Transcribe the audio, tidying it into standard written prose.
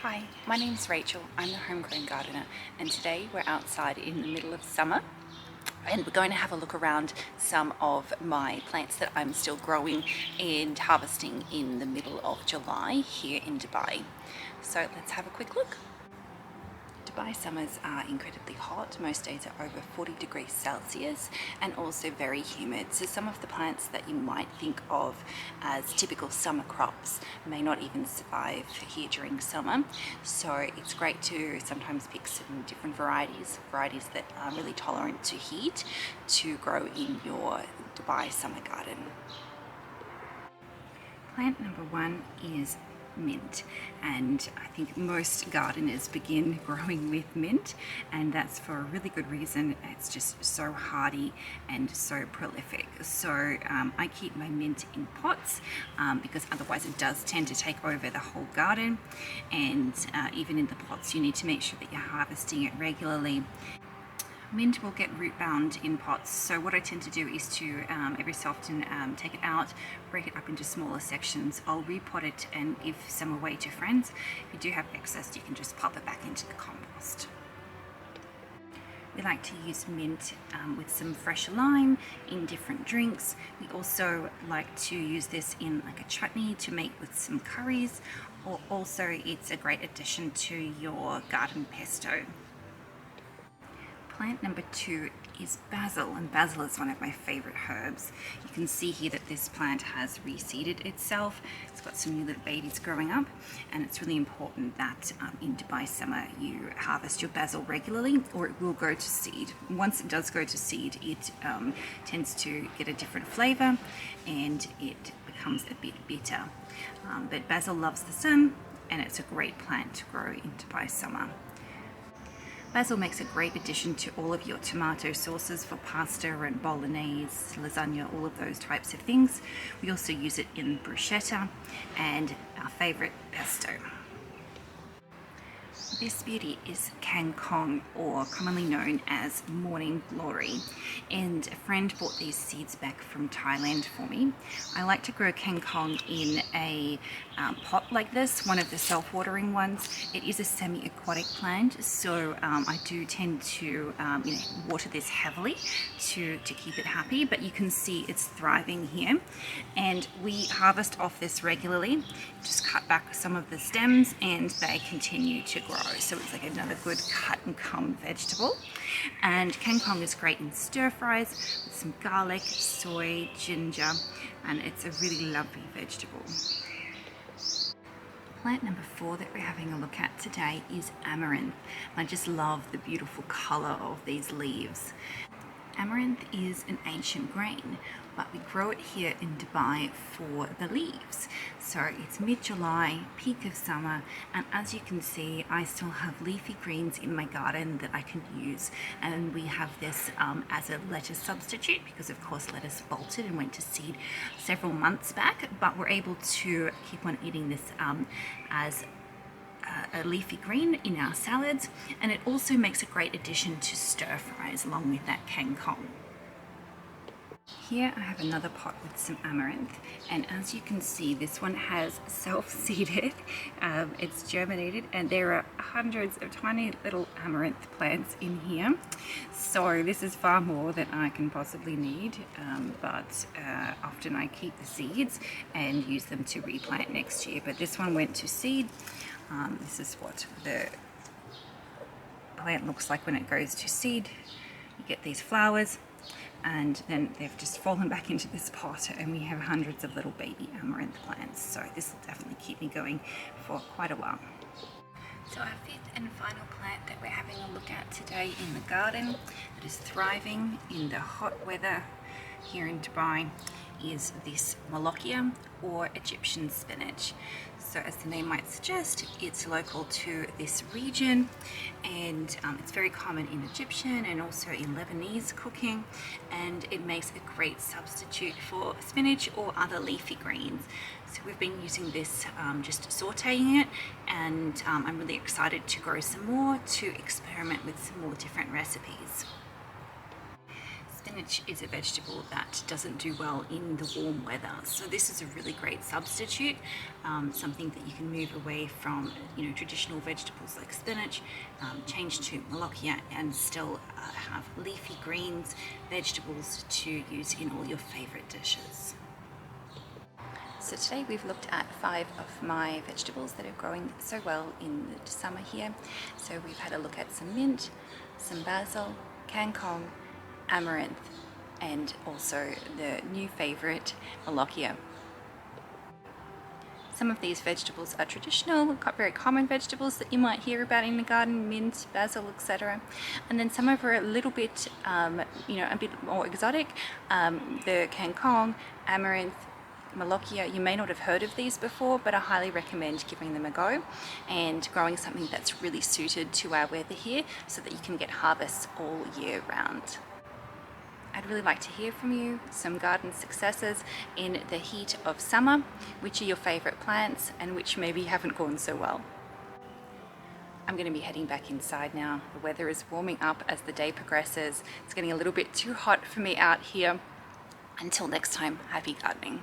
Hi, my name's Rachel. I'm the homegrown gardener, and today we're outside in the middle of summer and we're going to have a look around some of my plants that I'm still growing and harvesting in the middle of July here in Dubai. So let's have a quick look. Dubai summers are incredibly hot. Most days are over 40 degrees Celsius and also very humid. So some of the plants that you might think of as typical summer crops may not even survive here during summer. So it's great to sometimes pick some different varieties that are really tolerant to heat to grow in your Dubai summer garden. Plant number one is mint, and I think most gardeners begin growing with mint, and that's for a really good reason. It's just so hardy and so prolific. So I keep my mint in pots because otherwise it does tend to take over the whole garden, and even in the pots you need to make sure that you're harvesting it regularly. Mint will get root bound in pots, so what I tend to do is to every so often take it out, break it up into smaller sections. I'll repot it and give some away to friends. If you do have excess, you can just pop it back into the compost. We like to use mint with some fresh lime in different drinks. We also like to use this in like a chutney to make with some curries, or also it's a great addition to your garden pesto. Plant number two is basil, and basil is one of my favorite herbs. You can see here that this plant has reseeded itself. It's got some new little babies growing up, and it's really important that in Dubai summer you harvest your basil regularly or it will go to seed. Once it does go to seed, it tends to get a different flavor and it becomes a bit bitter. But basil loves the sun and it's a great plant to grow in Dubai summer. Basil makes a great addition to all of your tomato sauces for pasta and bolognese, lasagna, all of those types of things. We also use it in bruschetta and our favorite pesto. This beauty is Kang, or commonly known as morning glory, and a friend bought these seeds back from Thailand for me. I like to grow Kang in a pot like this, one of the self-watering ones. It is a semi-aquatic plant, so I do tend to water this heavily to keep it happy, but you can see it's thriving here. And we harvest off this regularly, just cut back some of the stems and they continue to grow. So it's like another good cut and come vegetable. And Kang is great in stir fries with some garlic, soy, ginger, and it's a really lovely vegetable. Plant number four that we're having a look at today is Amaranth. I just love the beautiful color of these leaves. Amaranth is an ancient grain, but we grow it here in Dubai for the leaves. So it's mid-July, peak of summer, and as you can see, I still have leafy greens in my garden that I can use. And we have this as a lettuce substitute because of course lettuce bolted and went to seed several months back, but we're able to keep on eating this as a leafy green in our salads, and it also makes a great addition to stir fries along with that Kang. Here I have another pot with some amaranth, and as you can see, this one has self-seeded, it's germinated, and there are hundreds of tiny little amaranth plants in here. So this is far more than I can possibly need, but often I keep the seeds and use them to replant next year. But this one went to seed. This is what the plant looks like when it goes to seed. You get these flowers, and then they've just fallen back into this pot, and we have hundreds of little baby amaranth plants. So this will definitely keep me going for quite a while. So our fifth and final plant that we're having a look at today in the garden that is thriving in the hot weather here in Dubai is this Molokhia, or Egyptian spinach. So as the name might suggest, it's local to this region, and it's very common in Egyptian and also in Lebanese cooking, and it makes a great substitute for spinach or other leafy greens. So we've been using this just sauteing it, and I'm really excited to grow some more, to experiment with some more different recipes. spinach is a vegetable that doesn't do well in the warm weather, so this is a really great substitute, something that you can move away from, traditional vegetables like spinach, change to Molokhia, and still have leafy greens, vegetables to use in all your favorite dishes. So today we've looked at 5 of my vegetables that are growing so well in the summer here. So we've had a look at some mint, some basil, Kang, Amaranth, and also the new favorite, Molokhia. Some of these vegetables are traditional, very common vegetables that you might hear about in the garden, mint, basil, etc. And then some of are a little bit, a bit more exotic. The Kang, Amaranth, Molokhia, you may not have heard of these before, but I highly recommend giving them a go and growing something that's really suited to our weather here so that you can get harvests all year round. I'd really like to hear from you some garden successes in the heat of summer. Which are your favorite plants and which maybe haven't gone so well? I'm going to be heading back inside now. The weather is warming up as the day progresses. It's getting a little bit too hot for me out here. Until next time, happy gardening.